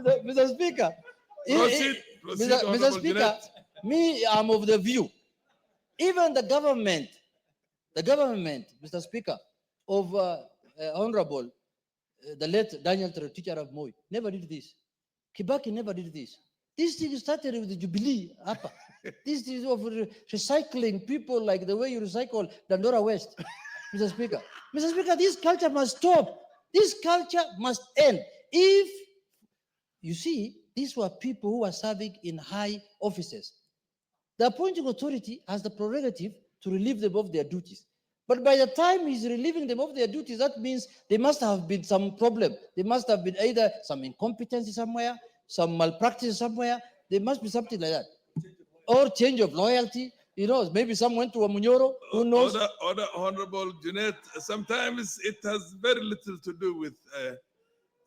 Mr. Speaker. Proceed, Mr. Speaker, me, I'm of the view, even the government, Mr. Speaker, of Honorable, the late Daniel Teacher of Moi, never did this. Kibaki never did this. This thing started with the Jubilee Upper. This is of recycling people like the way you recycle Dandora West, Mr. Speaker. Mr. Speaker, this culture must stop. This culture must end. If, you see, these were people who were serving in high offices. The appointing authority has the prerogative to relieve them of their duties. But by the time he's relieving them of their duties, that means there must have been some problem. There must have been either some incompetence somewhere, some malpractice somewhere. There must be something like that. Or change of loyalty. You know, maybe some went to Wamunyoro, who knows? Order, Honorable Junet, sometimes it has very little to do with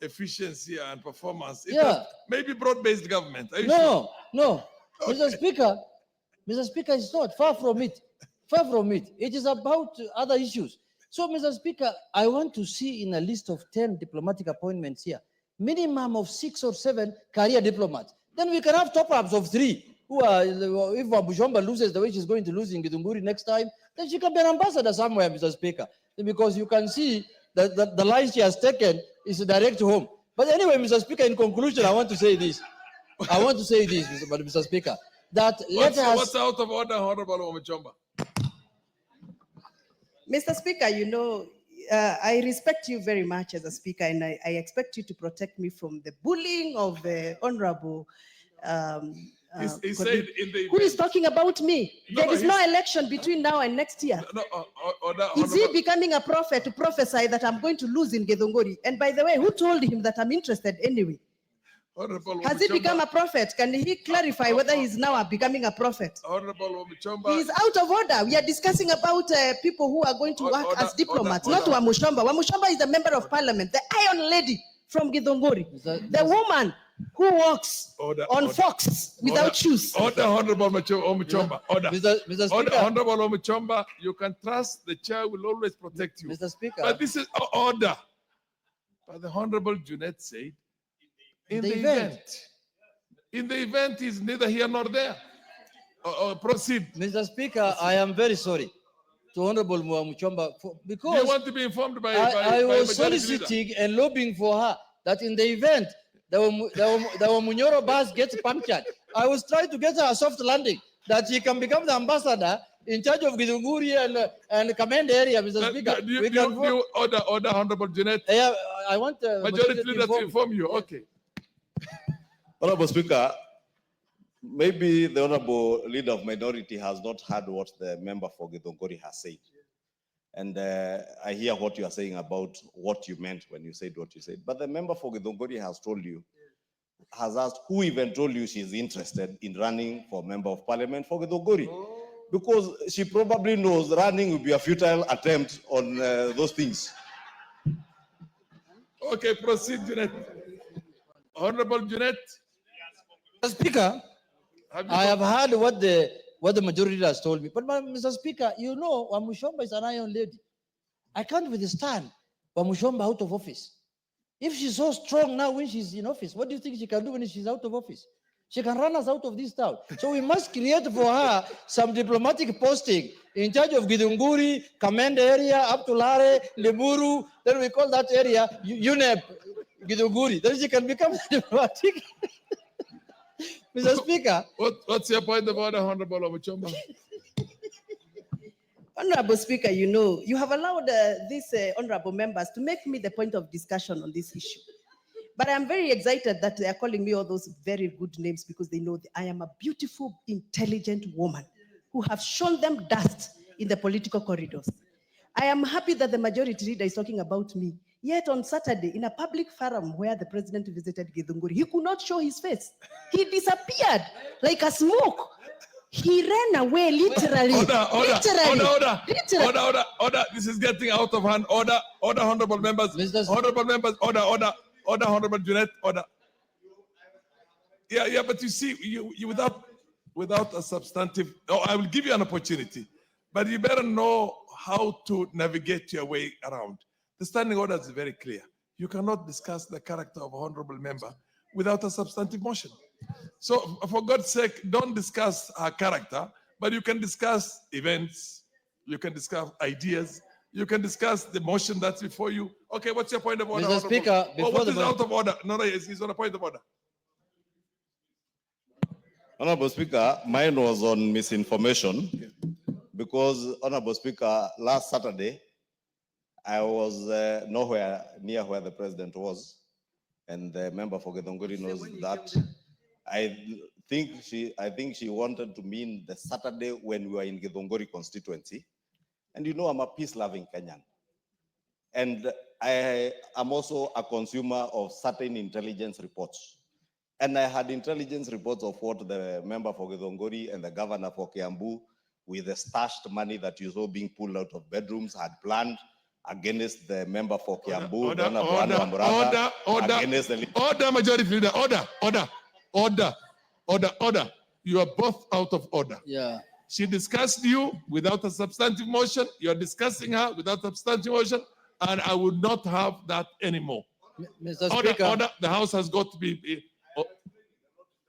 efficiency and performance. It has maybe broad-based government. No. Okay. Mr. Speaker, it's not. Far from it. Far from it. It is about other issues. So, Mr. Speaker, I want to see in a list of 10 diplomatic appointments here, minimum of 6 or 7 career diplomats. Then we can have top-ups of 3. Who are, if Wamuchomba loses the way she's going to lose in Githunguri next time, then she can be an ambassador somewhere, Mr. Speaker. Because you can see that the line she has taken is direct home. But anyway, Mr. Speaker, in conclusion, I want to say this. Mr. Speaker, that what's out of order, Honorable Wamuchomba? Mr. Speaker, you know, I respect you very much as a speaker, and I expect you to protect me from the bullying of the Honorable. He said in the who is talking about me? There is no election between now and next year. Is he becoming a prophet to prophesy that I'm going to lose in Githunguri? And by the way, who told him that I'm interested anyway? Has he become a prophet? Can he clarify whether he's now becoming a prophet? Honorable Wamuchomba. He's out of order. We are discussing about people who are going to work as diplomats, not Wamuchomba. Wamuchomba is a member of parliament, the iron lady from Githunguri, the woman who walks on Fox without shoes. Order, Honorable Wamuchomba. Order. Mr. Speaker. Honorable Wamuchomba, you can trust the chair will always protect you. Mr. Speaker. But this is order. But the Honorable Junet said, in the event is neither here nor there. Proceed. Mr. Speaker, I am very sorry to Honorable Wamuchomba because you want to be informed by I was soliciting and lobbying for her that in the event the Wamunyoro bus gets punctured, I was trying to get her a soft landing that she can become the ambassador in charge of Githunguri and command area, Mr. Speaker. Do you order, Honorable Junet? I want majority leader to inform you. Okay. Honorable Speaker, maybe the Honorable Leader of Minority has not heard what the member for Githunguri has said. And I hear what you are saying about what you meant when you said what you said. But the member for Githunguri has told you, has asked who even told you she's interested in running for member of parliament for Githunguri. Because she probably knows running will be a futile attempt on those things. Okay, proceed, Junet. Honorable Junet. Mr. Speaker, I have heard what the majority has told me. But Mr. Speaker, you know, Wamuchomba is an iron lady. I can't withstand Wamuchomba out of office. If she's so strong now when she's in office, what do you think she can do when she's out of office? She can run us out of this town. So we must create for her some diplomatic posting in charge of Githunguri, command area, up to Lare, Limuru. Then we call that area UNEP, Githunguri. Then she can become diplomatic. Mr. Speaker. What's your point about Honorable Wamuchomba? Honorable Speaker, you know, you have allowed these honorable members to make me the point of discussion on this issue. But I'm very excited that they are calling me all those very good names because they know that I am a beautiful, intelligent woman who have shown them dust in the political corridors. I am happy that the majority leader is talking about me. Yet on Saturday, in a public forum where the president visited Githunguri, he could not show his face. He disappeared like a smoke. He ran away, literally. Order. This is getting out of hand. Order, honorable members. Honorable members, order, honorable Junet, order. Yeah, but you see, you without a substantive, I will give you an opportunity, but you better know how to navigate your way around. The standing order is very clear. You cannot discuss the character of an honorable member without a substantive motion. So for God's sake, don't discuss her character, but you can discuss events, you can discuss ideas, you can discuss the motion that's before you. Okay, what's your point of order? Mr. Speaker, before what the is out of order? No, he's on a point of order. Honorable Speaker, mine was on misinformation because, Honorable Speaker, last Saturday, I was nowhere near where the president was, and the member for Githunguri knows that. I think she wanted to mean the Saturday when we were in Githunguri constituency. And you know, I'm a peace-loving Kenyan. And I am also a consumer of certain intelligence reports. And I had intelligence reports of what the member for Githunguri and the governor for Kiambu, with the stashed money that you saw being pulled out of bedrooms, had planned against the member for Kiambu, order, Majority Leader, order. You are both out of order. Yeah. She discussed you without a substantive motion. You are discussing her without a substantive motion, and I would not have that anymore. Mr. Speaker, order. The House has got to be.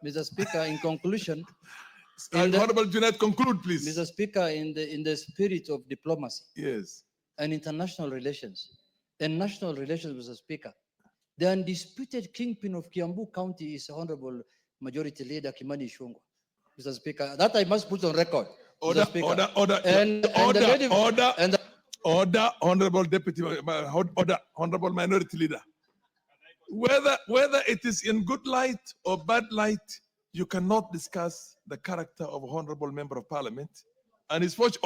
Mr. Speaker, in conclusion, Honorable Junet, conclude, please. Mr. Speaker, in the spirit of diplomacy, yes, and international relations and national relations, Mr. Speaker, the undisputed kingpin of Kiambu County is Honorable Majority Leader Kimani Ichungwah. Mr. Speaker, that I must put on record. Order, order, Honorable Deputy, Honorable Minority Leader. Whether it is in good light or bad light, you cannot discuss the character of an honorable member of parliament and his fortune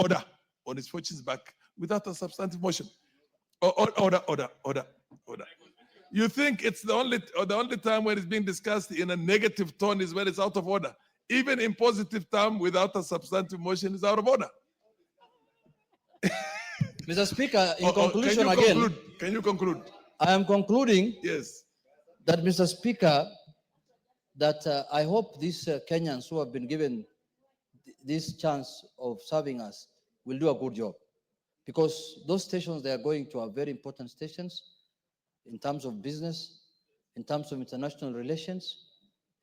on his fortune's back without a substantive motion. Order. You think it's the only time when it's being discussed in a negative tone is when it's out of order. Even in positive term, without a substantive motion, is out of order. Mr. Speaker, in conclusion again. Can you conclude? I am concluding. Yes. That, Mr. Speaker, that I hope these Kenyans who have been given this chance of serving us will do a good job. Because those stations they are going to are very important stations in terms of business, in terms of international relations,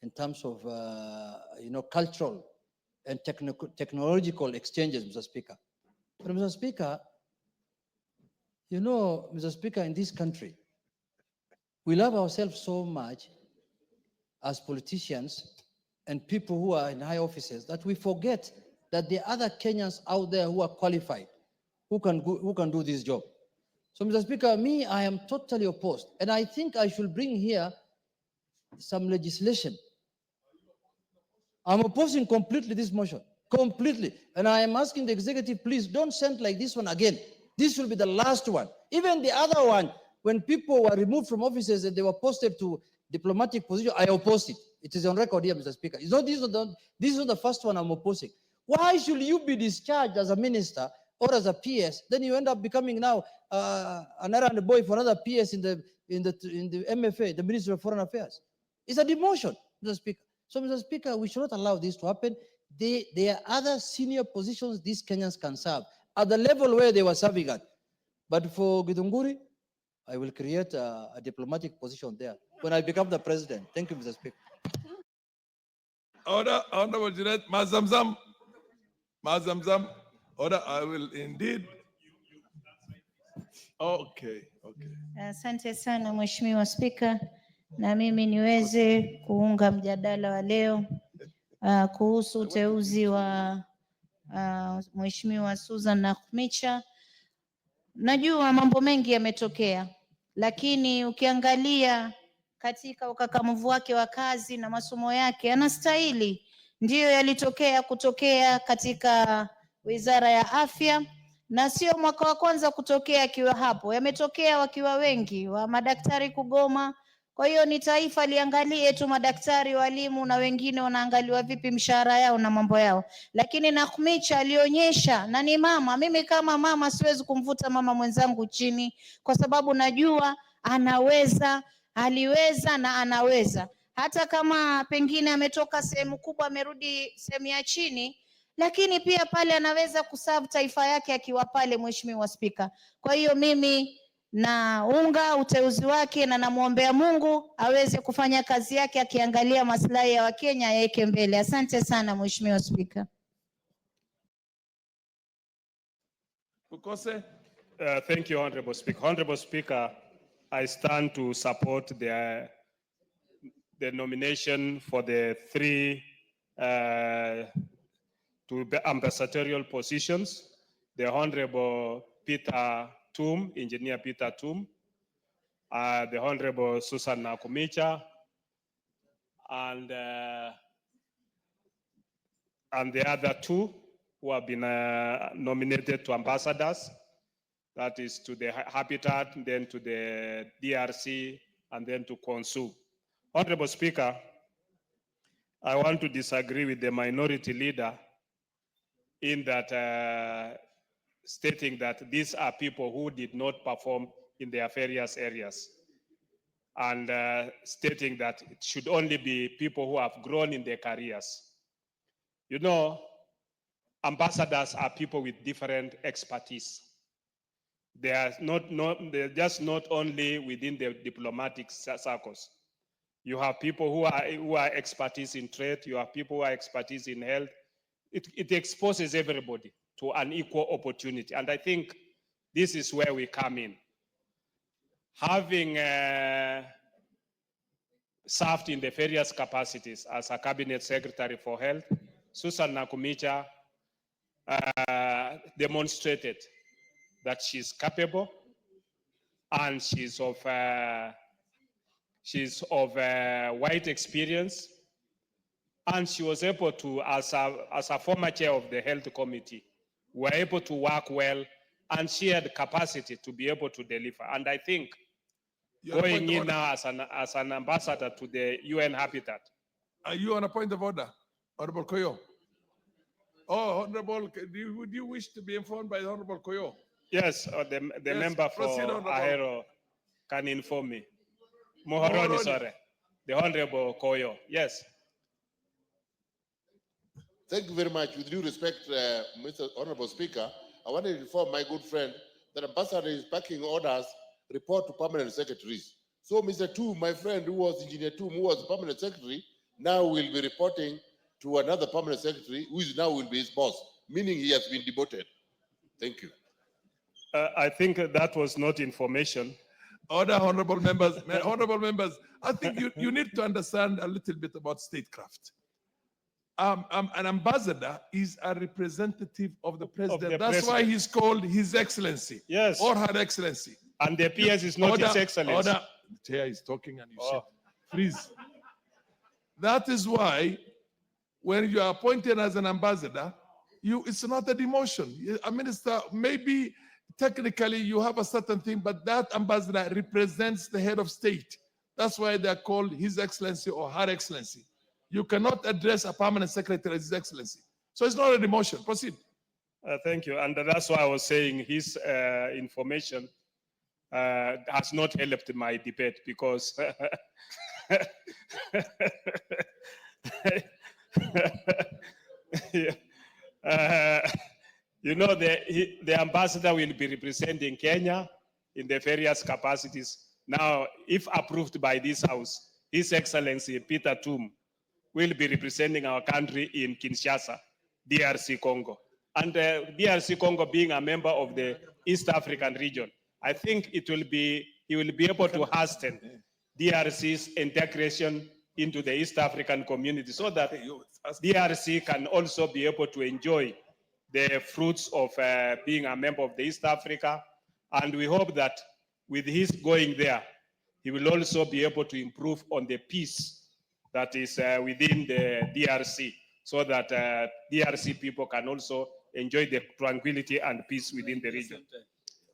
in terms of cultural and technological exchanges, Mr. Speaker. But Mr. Speaker, Mr. Speaker, in this country, we love ourselves so much as politicians and people who are in high offices that we forget that there are other Kenyans out there who are qualified, who can do this job. So, Mr. Speaker, I am totally opposed. And I think I should bring here some legislation. I'm opposing completely this motion, completely. And I am asking the executive, please don't send like this one again. This will be the last one. Even the other one, when people were removed from offices and they were posted to diplomatic position, I opposed it. It is on record here, Mr. Speaker. This is not the first one I'm opposing. Why should you be discharged as a minister or as a PS? Then you end up becoming now an errand boy for another PS in the MFA, the Ministry of Foreign Affairs. It's a demotion, Mr. Speaker. So, Mr. Speaker, we should not allow this to happen. There are other senior positions these Kenyans can serve at the level where they were serving at. But for Githunguri, I will create a diplomatic position there when I become the president. Thank you, Mr. Speaker. Order, Honorable Junet, Mazamzam. Order, I will indeed. Okay. Asante sana Mheshimiwa Spika, na mimi niweze kuunga mjadala wa leo kuhusu uteuzi wa Mheshimiwa Susan Nakhumicha. Najua mambo mengi yametokea, lakini ukiangalia katika ukakamavu wake wa kazi na masomo yake anastahili. Ndiyo yalitokea kutokea katika Wizara ya Afya, na sio mwaka wa kwanza kutokea akiwa hapo. Yametokea wakiwa wengi wa madaktari kugoma. Kwa hiyo ni taifa liangalie tu madaktari, walimu na wengine wanaangaliwa vipi mshahara yao na mambo yao. Lakini Nakhumicha alionyesha, na ni mama, mimi kama mama siwezi kumvuta mama mwenzangu chini kwa sababu najua anaweza, aliweza na anaweza. Hata kama pengine ametoka sehemu kubwa amerudi sehemu ya chini, lakini pia pale anaweza kuserve taifa yake akiwa pale, Mheshimiwa Spika. Kwa hiyo mimi na unga uteuzi wake, na namwombea Mungu aweze kufanya kazi yake akiangalia maslahi ya Wakenya yaweke mbele. Asante sana Mheshimiwa Spika. Ukose. Thank you, Honorable Speaker. Honorable Speaker, I stand to support the nomination for the three ambassadorial positions. The Honorable Peter Tum, Engineer Peter Tum, the Honorable Susan Nakumicha, and the other two who have been nominated to ambassadors. That is to the Habitat, then to the DRC, and then to Konsu. Honorable Speaker, I want to disagree with the minority leader in that stating that these are people who did not perform in their various areas, and stating that it should only be people who have grown in their careers. You know, ambassadors are people with different expertise. They are they're just not only within the diplomatic circles. You have people who are expertise in trade. You have people who are expertise in health. It exposes everybody to an equal opportunity. And I think this is where we come in. Having served in the various capacities as a cabinet secretary for health, Susan Nakumicha demonstrated that she's capable and she's of wide experience, and she was able to, as a former chair of the health committee, were able to work well, and she had capacity to be able to deliver. And I think going in now as an ambassador to the UN Habitat. Are you on a point of order, Honorable Koyo? Oh, Honorable, would you wish to be informed by the Honorable Koyo? Yes, the Yes, member for proceed, Honorable. Ahero can inform me. Mohoroni, sorry. The Honorable Koyo. Yes. Thank you very much. With due respect, Mr. Honorable Speaker, I want to inform my good friend that Ambassador is backing orders report to permanent secretaries. So Mr. Tum, my friend who was Engineer Tum, who was permanent secretary, now will be reporting to another permanent secretary who is now will be his boss, meaning he has been demoted. Thank you. I think that was not information. Order, honorable members. Honorable members, I think you need to understand a little bit about statecraft. An ambassador is a representative of the president. That's why he's called His Excellency. Yes. Or Her Excellency. And the PS is not His Excellency. Order. The chair is talking and you sit. Freeze. That is why when you are appointed as an ambassador, it's not a demotion. A minister, maybe technically you have a certain thing, but that ambassador represents the head of state. That's why they're called His Excellency or Her Excellency. You cannot address a permanent secretary as His Excellency. So it's not a demotion. Proceed. Thank you. And that's why I was saying his information has not helped my debate because you know, the ambassador will be representing Kenya in the various capacities. Now, if approved by this House, His Excellency Peter Tum will be representing our country in Kinshasa, DRC Congo. And DRC Congo being a member of the East African region, I think he will be able to hasten DRC's integration into the East African community so that DRC can also be able to enjoy the fruits of being a member of the East Africa. And we hope that with his going there, he will also be able to improve on the peace that is within the DRC so that DRC people can also enjoy the tranquility and peace within the region.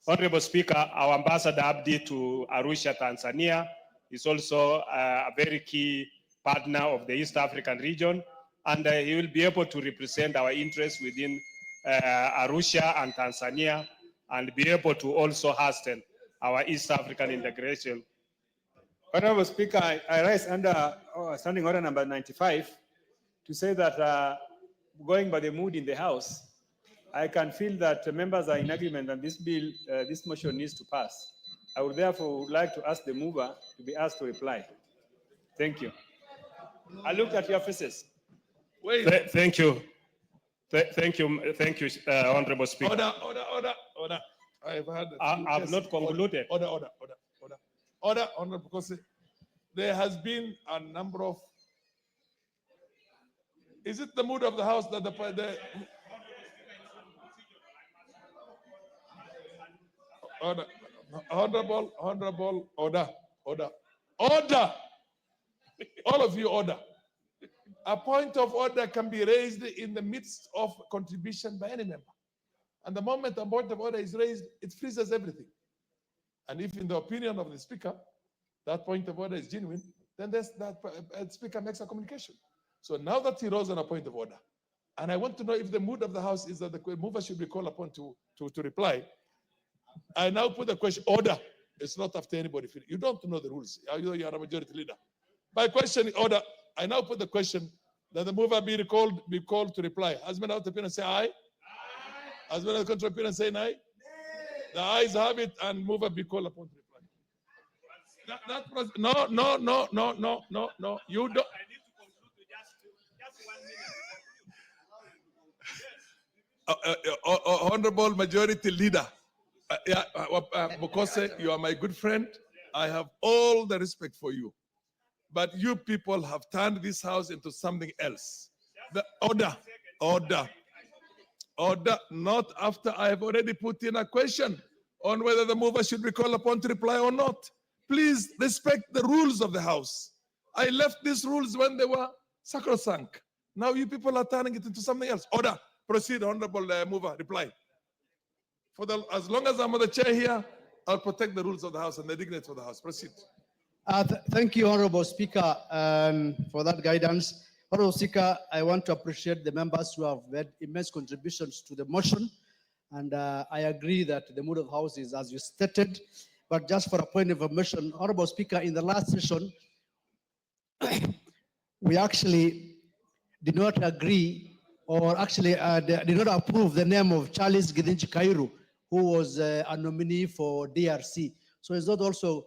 Honorable Speaker, our Ambassador Abdi to Arusha, Tanzania is also a very key partner of the East African region, and he will be able to represent our interests within Arusha and Tanzania and be able to also hasten our East African integration. Honorable Speaker, I rise under Standing Order number 95 to say that going by the mood in the House, I can feel that members are in agreement that this bill, this motion needs to pass. I would therefore like to ask the mover to be asked to reply. Thank you. I looked at your faces. Wait. Thank you. Thank you, Honorable Speaker. Order. I've had I've not concluded. Order, Honorable, because there has been a number of. Is it the mood of the House that the order, honorable, order. All of you, order. A point of order can be raised in the midst of contribution by any member. And the moment a point of order is raised, it freezes everything. And if in the opinion of the speaker, that point of order is genuine, then that speaker makes a communication. So now that he rose on a point of order, and I want to know if the mood of the House is that the mover should be called upon to reply, I now put the question, order. It's not after anybody. You don't know the rules. You are a majority leader. My question, order. I now put the question that the mover be called to reply. Has been out the opinion say aye? Has been out the contrary opinion say nay? The ayes have it, and mover be called upon to reply. No. You don't. Honorable Majority Leader, Bokose, you are my good friend. I have all the respect for you. But you people have turned this House into something else. The order, not after I have already put in a question on whether the mover should be called upon to reply or not. Please respect the rules of the House. I left these rules when they were sacrosanct. Now you people are turning it into something else. Order. Proceed, Honorable Mover, reply. As long as I'm on the chair here, I'll protect the rules of the House and the dignity of the House. Proceed. Thank you, Honorable Speaker, for that guidance. Honorable Speaker, I want to appreciate the members who have made immense contributions to the motion. And I agree that the mood of the House is as you stated. But just for a point of information, Honorable Speaker, in the last session, we actually did not agree or actually did not approve the name of Charles Githinji Kairu, who was a nominee for DRC. So it's not also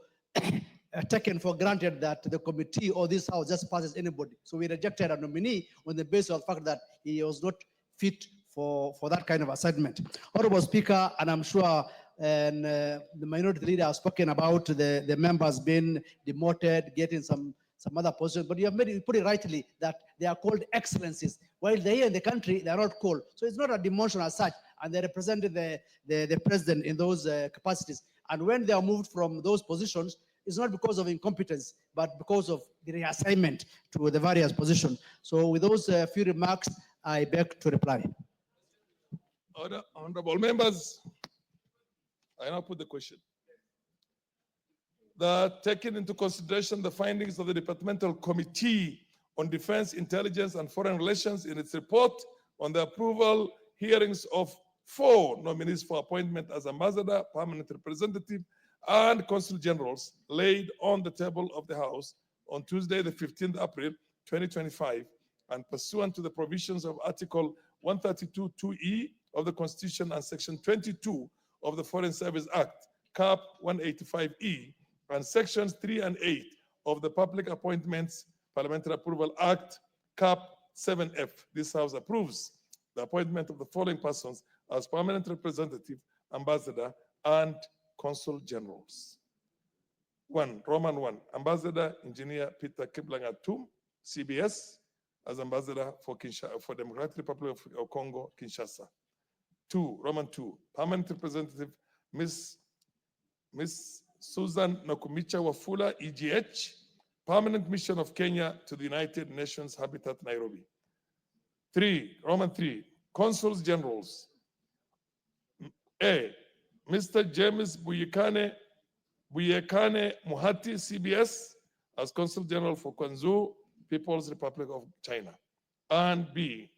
taken for granted that the committee or this House just passes anybody. So we rejected a nominee on the basis of the fact that he was not fit for that kind of assignment. Honorable Speaker, and I'm sure the minority leader has spoken about the members being demoted, getting some other positions, but you have put it rightly that they are called excellencies. While they're here in the country, they are not called. So it's not a demotion as such, and they represented the president in those capacities. And when they are moved from those positions, it's not because of incompetence, but because of the reassignment to the various positions. So with those few remarks, I beg to reply. Order, honorable members, I now put the question. That taking into consideration the findings of the Departmental Committee on Defense, Intelligence, and Foreign Relations in its report on the approval hearings of 4 nominees for appointment as ambassador, permanent representative, and consul generals laid on the table of the House on Tuesday, the 15th April, 2025, and pursuant to the provisions of Article 132(2)(e) of the Constitution and Section 22 of the Foreign Service Act, Cap 185(e), and Sections 3 and 8 of the Public Appointments Parliamentary Approval Act, Cap 7F. This House approves the appointment of the following persons as permanent representative, ambassador, and consul generals. 1, Roman 1, Ambassador Engineer Peter Kiplanga-Tum, CBS, as ambassador for Democratic Republic of Congo, Kinshasa. 2, Roman 2, permanent representative, Miss Susan Nakumicha Wafula, EGH, Permanent Mission of Kenya to the United Nations Habitat, Nairobi. 3, Roman 3, Consuls Generals. A, Mr. James Buyekane Muhati, CBS, as Consul General for Guangzhou, People's Republic of China. And B,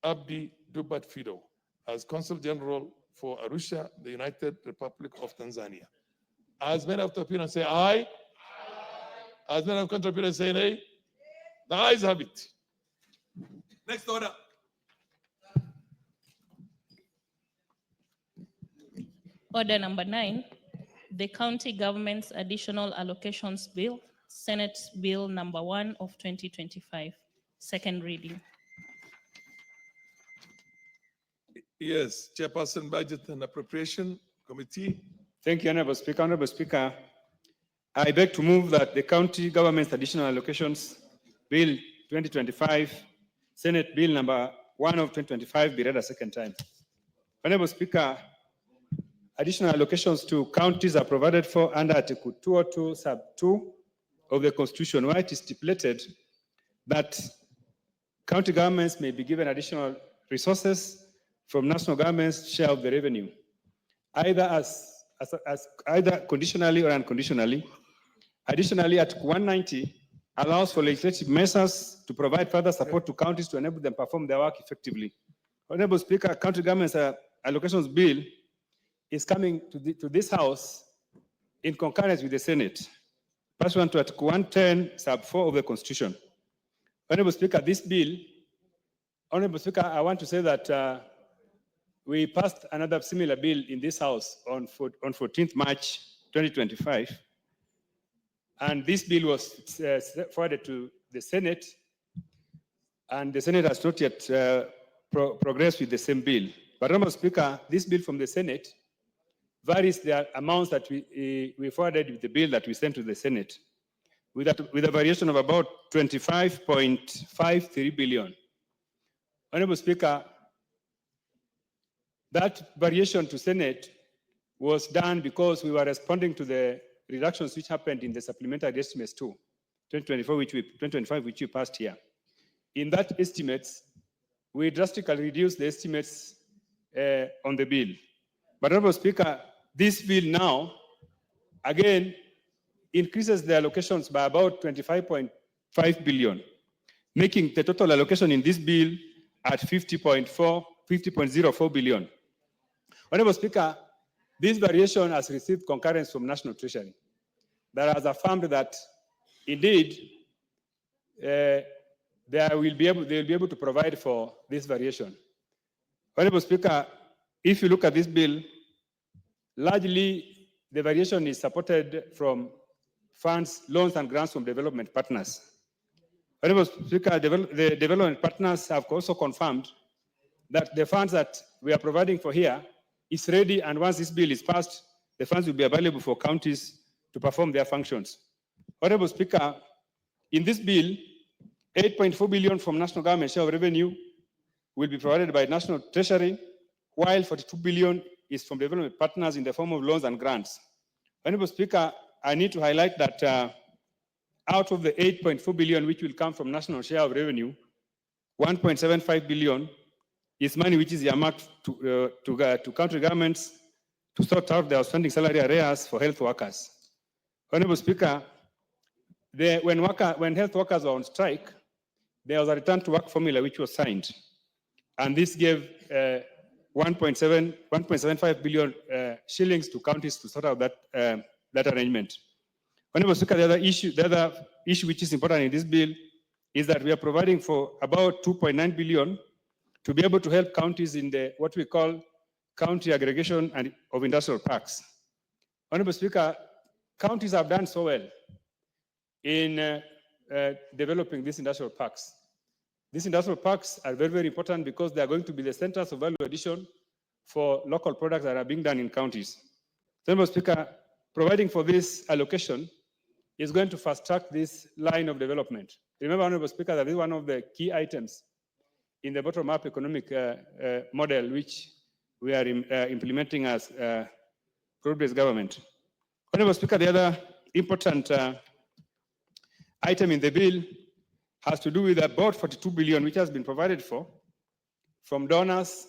Abdi Dubat Fido, as Consul General for Arusha, the United Republic of Tanzania. As many of the opinion say aye. As many of the opinion say nay. The ayes have it. Next order. Order number 9. the County Government's Additional Allocations Bill, Senate Bill number 1 of 2025. Second reading. Yes, Chairperson, Budget and Appropriation Committee. Thank you, Honorable Speaker. Honorable Speaker, I beg to move that the County Government's Additional Allocations Bill 2025, Senate Bill number 1 of 2025 be read a second time. Honorable Speaker, additional allocations to counties are provided for under Article 202, Sub 2 of the Constitution, where it is stipulated that county governments may be given additional resources from national government's share of the revenue, either either conditionally or unconditionally. Additionally, Article 190 allows for legislative measures to provide further support to counties to enable them perform their work effectively. Honorable Speaker, County Government's Allocations Bill is coming to this House in concurrence with the Senate, pursuant to Article 110, Sub 4 of the Constitution. Honorable Speaker, this bill, Honorable Speaker, I want to say that we passed another similar bill in this House on 14th March 2025. And this bill was forwarded to the Senate, and the Senate has not yet progressed with the same bill. But Honorable Speaker, this bill from the Senate varies the amounts that we forwarded with the bill that we sent to the Senate, with a variation of about 25.53 billion. Honorable Speaker, that variation to Senate was done because we were responding to the reductions which happened in the supplementary estimates 2, 2025, which we passed here. In that estimates, we drastically reduced the estimates on the bill. But Honorable Speaker, this bill now, again, increases the allocations by about 25.5 billion, making the total allocation in this bill at 50.04 billion. Honorable Speaker, this variation has received concurrence from National Treasury that has affirmed that indeed they will be able to provide for this variation. Honorable Speaker, if you look at this bill, largely the variation is supported from funds, loans, and grants from development partners. Honorable Speaker, the development partners have also confirmed that the funds that we are providing for here is ready, and once this bill is passed, the funds will be available for counties to perform their functions. Honorable Speaker, in this bill, 8.4 billion from national government share of revenue will be provided by National Treasury, while 42 billion is from development partners in the form of loans and grants. Honorable Speaker, I need to highlight that out of the 8.4 billion which will come from national share of revenue, 1.75 billion is money which is earmarked to country governments to sort out the outstanding salary arrears for health workers. Honorable Speaker, when health workers were on strike, there was a return to work formula which was signed. And this gave 1.75 billion shillings to counties to sort out that arrangement. Honorable Speaker, the other issue which is important in this bill is that we are providing for about 2.9 billion to be able to help counties in what we call county aggregation of industrial parks. Honorable Speaker, counties have done so well in developing these industrial parks. These industrial parks are very, very important because they are going to be the centers of value addition for local products that are being done in counties. Honorable Speaker, providing for this allocation is going to fast track this line of development. Remember, Honorable Speaker, that this is one of the key items in the bottom-up economic model which we are implementing as broad-based government. Honorable Speaker, the other important item in the bill has to do with about 42 billion which has been provided for from donors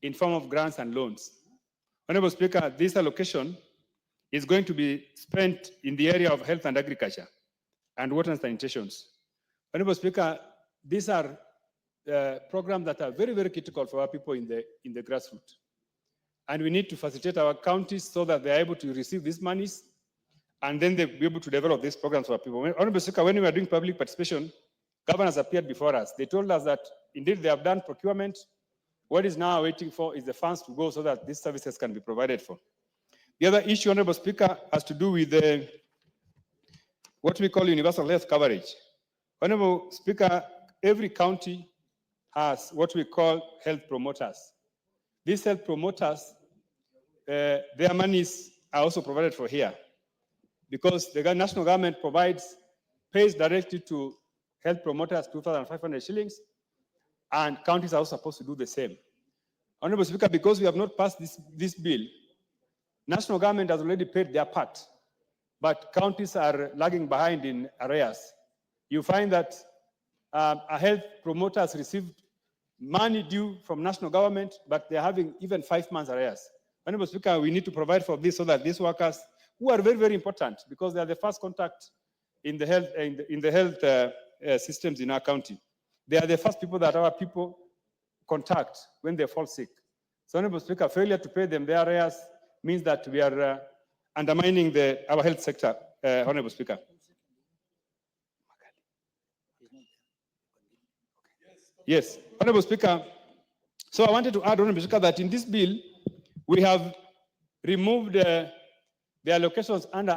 in form of grants and loans. Honorable Speaker, this allocation is going to be spent in the area of health and agriculture and water and sanitation. Honorable Speaker, these are programs that are very, very critical for our people in the grassroots. And we need to facilitate our counties so that they're able to receive these monies and then they'll be able to develop these programs for our people. Honorable Speaker, when we were doing public participation, governors appeared before us. They told us that indeed they have done procurement. What is now waiting for is the funds to go so that these services can be provided for. The other issue, Honorable Speaker, has to do with what we call universal health coverage. Honorable Speaker, every county has what we call health promoters. These health promoters, their monies are also provided for here because the national government pays directly to health promoters 2,500 shillings, and counties are also supposed to do the same. Honorable Speaker, because we have not passed this bill, national government has already paid their part, but counties are lagging behind in arrears. You find that a health promoter has received money due from national government, but they're having even 5 months arrears. Honorable Speaker, we need to provide for this so that these workers, who are very, very important because they are the first contact in the health systems in our county. They are the first people that our people contact when they fall sick. So, Honorable Speaker, failure to pay them their arrears means that we are undermining our health sector, Honorable Speaker. Yes, Honorable Speaker. So I wanted to add, Honorable Speaker, that in this bill, we have removed the allocations under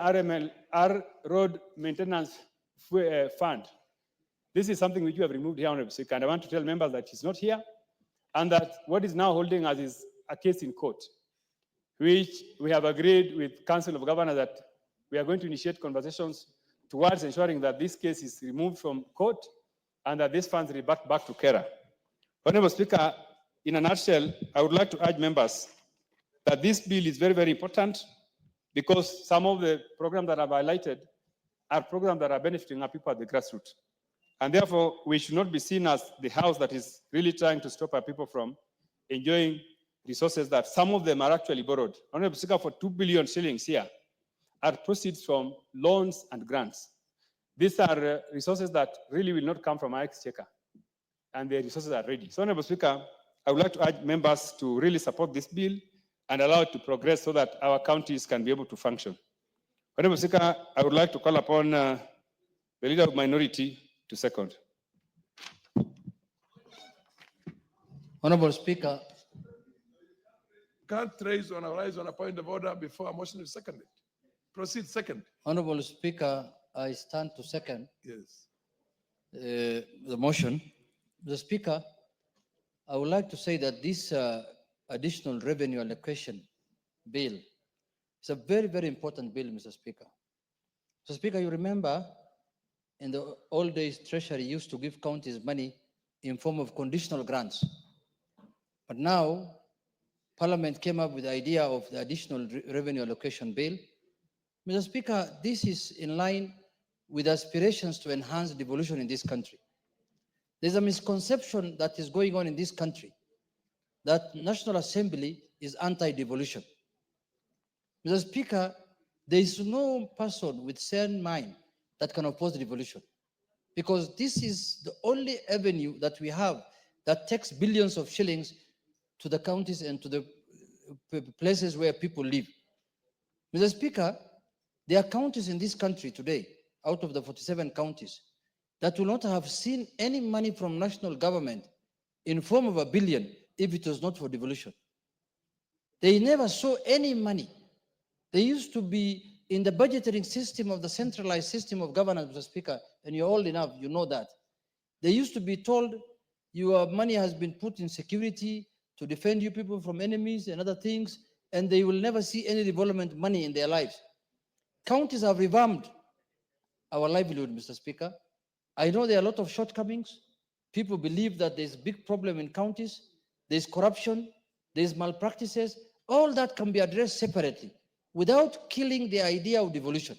R Road Maintenance Fund. This is something which we have removed here, Honorable Speaker, and I want to tell members that it's not here, and that what is now holding us is a case in court, which we have agreed with Council of Governors that we are going to initiate conversations towards ensuring that this case is removed from court and that these funds revert back to KERA. Honorable Speaker, in a nutshell, I would like to urge members that this bill is very, very important because some of the programs that I've highlighted are programs that are benefiting our people at the grassroots. And therefore, we should not be seen as the house that is really trying to stop our people from enjoying resources that some of them are actually borrowed. Honorable Speaker, for 2 billion shillings here are proceeds from loans and grants. These are resources that really will not come from our exchequer, and the resources are ready. So, Honorable Speaker, I would like to urge members to really support this bill and allow it to progress so that our counties can be able to function. Honorable Speaker, I would like to call upon the Leader of Minority to second. Honorable Speaker, Can't raise on a point of order before a motion is seconded. Proceed second. Honorable Speaker, I stand to second Yes. the motion. Mr. Speaker, I would like to say that this additional revenue allocation bill is a very, very important bill, Mr. Speaker. Mr. Speaker, you remember in the old days, Treasury used to give counties money in form of conditional grants. But now, Parliament came up with the idea of the additional revenue allocation bill. Mr. Speaker, this is in line with aspirations to enhance devolution in this country. There's a misconception that is going on in this country that National Assembly is anti-devolution. Mr. Speaker, there is no person with sane mind that can oppose devolution, because this is the only avenue that we have that takes billions of shillings to the counties and to the places where people live. Mr. Speaker, there are counties in this country today, out of the 47 counties, that will not have seen any money from national government in form of a billion if it was not for devolution. They never saw any money. They used to be in the budgeting system of the centralized system of governance, Mr. Speaker, and you're old enough, you know that. They used to be told your money has been put in security to defend you people from enemies and other things, and they will never see any development money in their lives. Counties have revamped our livelihood, Mr. Speaker. I know there are a lot of shortcomings. People believe that there's a big problem in counties. There's corruption, there's malpractices. All that can be addressed separately without killing the idea of devolution,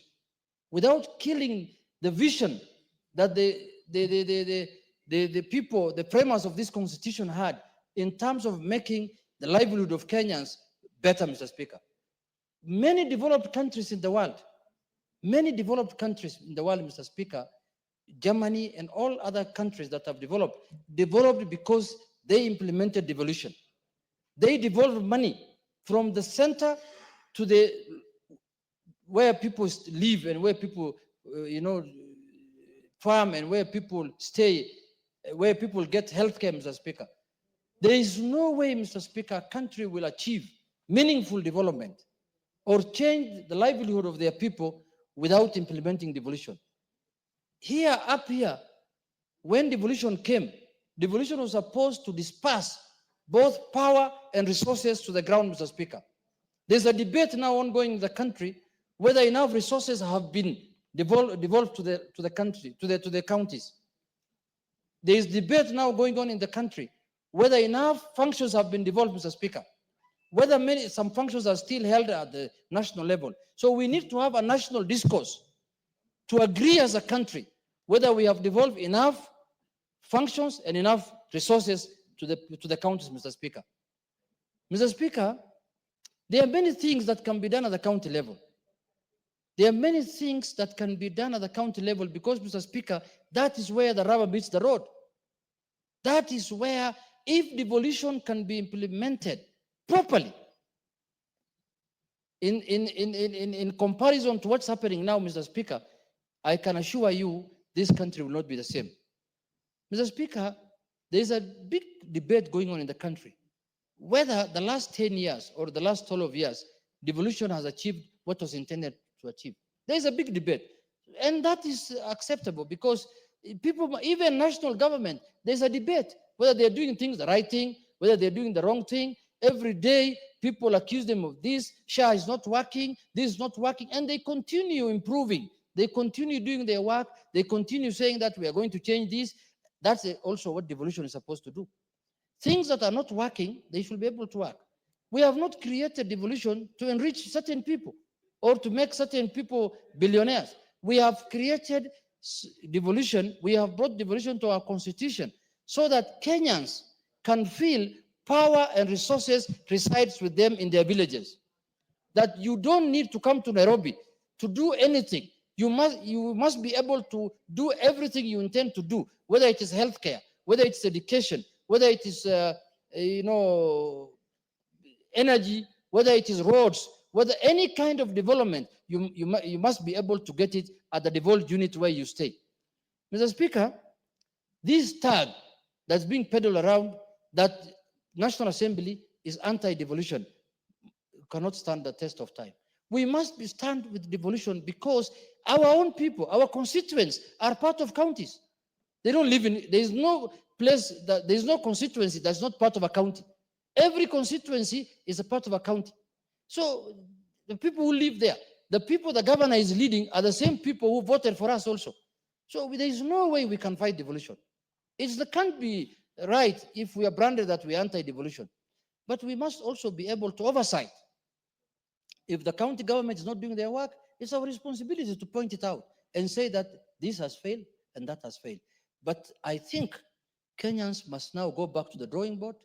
without killing the vision that the people, the framers of this constitution had in terms of making the livelihood of Kenyans better, Mr. Speaker. Many developed countries in the world, Mr. Speaker, Germany and all other countries that have developed because they implemented devolution. They devolved money from the center to where people live and where people, farm and where people stay, where people get healthcare, Mr. Speaker. There is no way, Mr. Speaker, a country will achieve meaningful development or change the livelihood of their people without implementing devolution. Here, up here, when devolution came, devolution was supposed to disperse both power and resources to the ground, Mr. Speaker. There's a debate now ongoing in the country whether enough resources have been devolved to the country, to the counties. There is debate now going on in the country whether enough functions have been devolved, Mr. Speaker, whether some functions are still held at the national level. So we need to have a national discourse to agree as a country whether we have devolved enough functions and enough resources to the counties, Mr. Speaker. Mr. Speaker, there are many things that can be done at the county level. There are many things that can be done at the county level because, Mr. Speaker, that is where the rubber meets the road. That is where, if devolution can be implemented properly, in comparison to what's happening now, Mr. Speaker, I can assure you this country will not be the same. Mr. Speaker, there is a big debate going on in the country whether the last 10 years or the last 12 years, devolution has achieved what was intended to achieve. There is a big debate, and that is acceptable because people, even national government, there's a debate whether they're doing things the right thing, whether they're doing the wrong thing. Every day, people accuse them of this, SHA is not working, this is not working, and they continue improving. They continue doing their work. They continue saying that we are going to change this. That's also what devolution is supposed to do. Things that are not working, they should be able to work. We have not created devolution to enrich certain people or to make certain people billionaires. We have created devolution, we have brought devolution to our constitution so that Kenyans can feel power and resources resides with them in their villages. That you don't need to come to Nairobi to do anything. You must be able to do everything you intend to do, whether it is healthcare, whether it's education, whether it is energy, whether it is roads, whether any kind of development, you must be able to get it at the devolved unit where you stay. Mr. Speaker, this tag that's being peddled around that National Assembly is anti-devolution cannot stand the test of time. We must stand with devolution because our own people, our constituents are part of counties. They don't live in, there is no place, there is no constituency that's not part of a county. Every constituency is a part of a county. So the people who live there, the people the governor is leading are the same people who voted for us also. So there is no way we can fight devolution. It can't be right if we are branded that we are anti-devolution. But we must also be able to oversight. If the county government is not doing their work, it's our responsibility to point it out and say that this has failed and that has failed. But I think Kenyans must now go back to the drawing board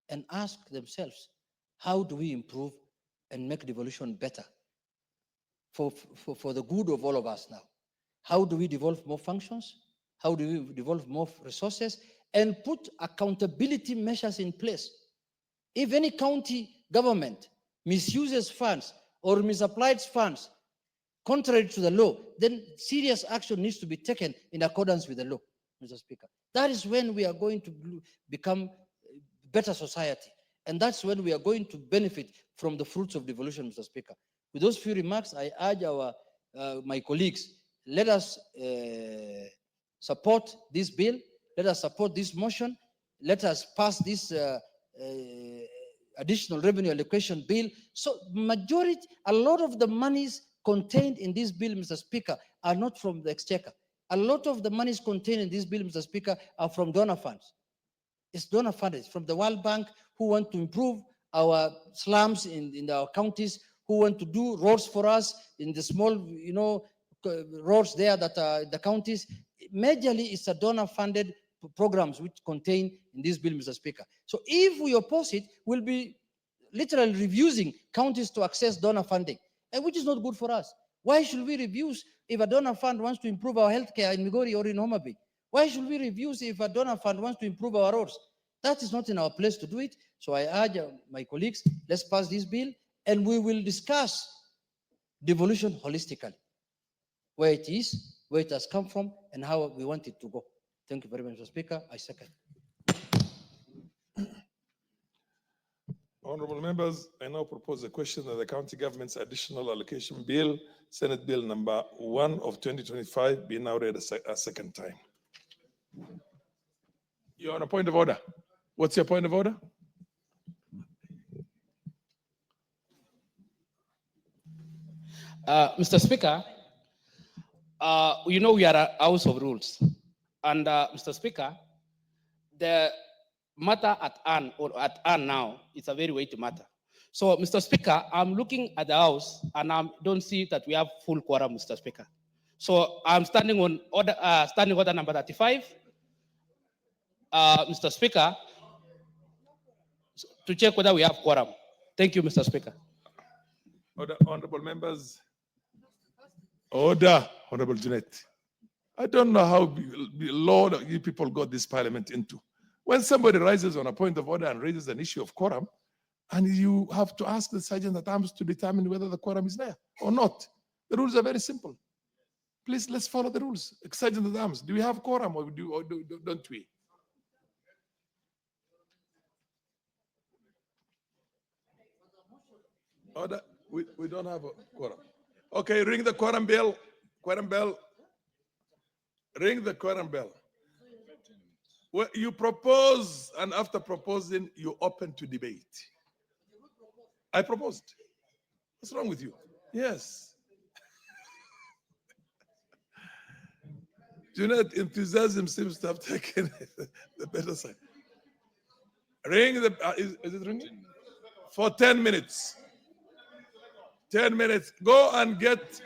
and ask themselves, how do we improve and make devolution better for the good of all of us now? How do we devolve more functions? How do we devolve more resources? And put accountability measures in place. If any county government misuses funds or misapplies funds contrary to the law, then serious action needs to be taken in accordance with the law, Mr. Speaker. That is when we are going to become a better society. And that's when we are going to benefit from the fruits of devolution, Mr. Speaker. With those few remarks, I urge my colleagues, let us support this bill. Let us support this motion. Let us pass this additional revenue allocation bill. So majority, a lot of the monies contained in this bill, Mr. Speaker, are not from the exchequer. A lot of the monies contained in this bill, Mr. Speaker, are from donor funds. It's donor funds from the World Bank who want to improve our slums in our counties, who want to do roads for us in the small, roads there that are the counties. Majorly, it's a donor-funded programs which contain in this bill, Mr. Speaker. So if we oppose it, we'll be literally refusing counties to access donor funding, and which is not good for us. Why should we refuse if a donor fund wants to improve our healthcare in Migori or in Homa Bay? Why should we refuse if a donor fund wants to improve our roads? That is not in our place to do it. So I urge my colleagues, let's pass this bill, and we will discuss devolution holistically, where it is, where it has come from, and how we want it to go. Thank you very much, Mr. Speaker. I second. Honorable members, I now propose a question that the county government's additional allocation bill, Senate Bill number 1 of 2025, be now read a second time. You're on a point of order. What's your point of order? Mr. Speaker, you know we are a house of rules. And Mr. Speaker, the matter at hand now is a very weighty matter. So, Mr. Speaker, I'm looking at the house and I don't see that we have full quorum, Mr. Speaker. So I'm standing on order, standing order number 35. Mr. Speaker, to check whether we have quorum. Thank you, Mr. Speaker. Order, honorable members. Order, Honorable Junet. I don't know how low you people got this parliament into. When somebody rises on a point of order and raises an issue of quorum, and you have to ask the sergeant at arms to determine whether the quorum is there or not. The rules are very simple. Please, let's follow the rules. Sergeant at arms, do we have quorum or don't we? Order, we don't have a quorum. Okay, ring the quorum bell. Quorum bell. Ring the quorum bell. Well, you propose, and after proposing, you open to debate. I proposed. What's wrong with you? Yes. Junet, enthusiasm seems to have taken the better side. Ring the, is it ringing? For 10 minutes. 10 minutes. Go and get.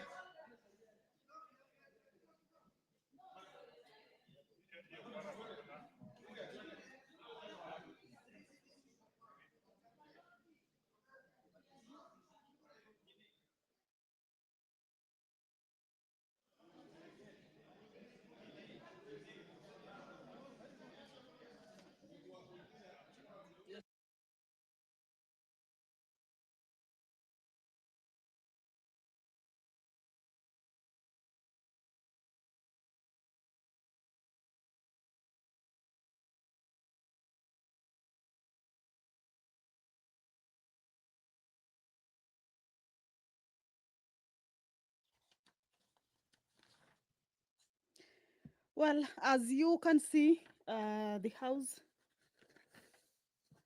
Well, as you can see, the House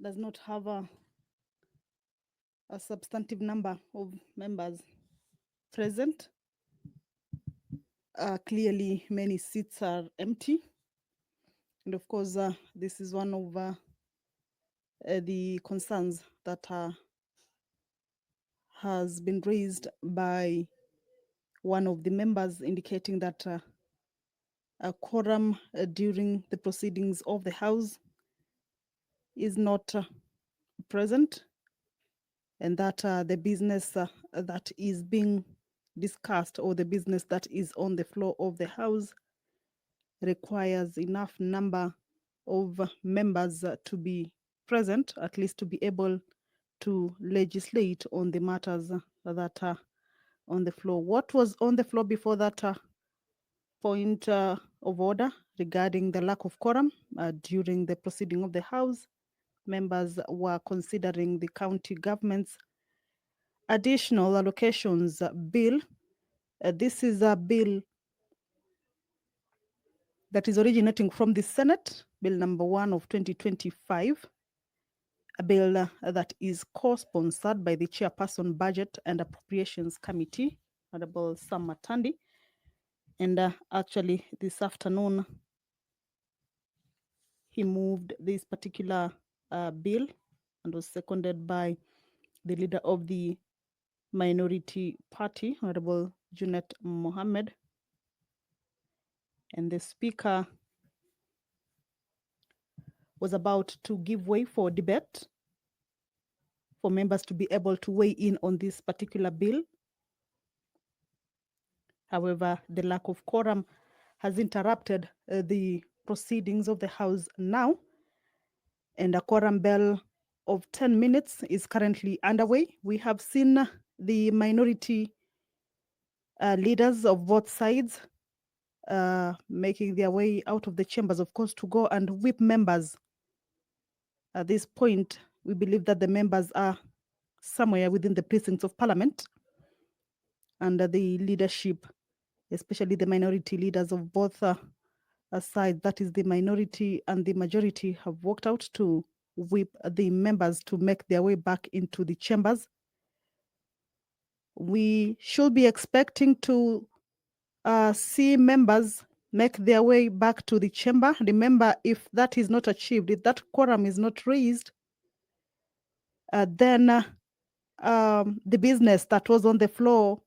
does not have a substantive number of members present. Clearly, many seats are empty. And of course, this is one of the concerns that has been raised by one of the members, indicating that a quorum during the proceedings of the House is not present, and that the business that is being discussed, or the business that is on the floor of the House, requires enough number of members to be present, at least to be able to legislate on the matters that are on the floor. What was on the floor before that point of order regarding the lack of quorum during the proceeding of the House? Members were considering the county government's additional allocations bill. This is a bill that is originating from the Senate, Bill number 1 of 2025, a bill that is co-sponsored by the Chairperson Budget and Appropriations Committee, Honorable Sam Matandi. And actually this afternoon, he moved this particular bill and was seconded by the leader of the minority party, Honorable Junet Mohamed. And the speaker was about to give way for debate for members to be able to weigh in on this particular bill. However, the lack of quorum has interrupted the proceedings of the House now, and a quorum bell of 10 minutes is currently underway. We have seen the minority leaders of both sides making their way out of the chambers, of course, to go and whip members. At this point, We believe that the members are somewhere within the precincts of parliament, under the leadership, especially the minority leaders of both sides, that is the minority and the majority, have worked out to whip the members to make their way back into the chambers. We should be expecting to see members make their way back to the chamber. Remember, if that is not achieved, if that quorum is not raised, then the business that was on the floor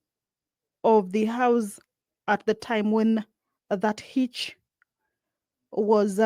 of the House at the time when that hitch was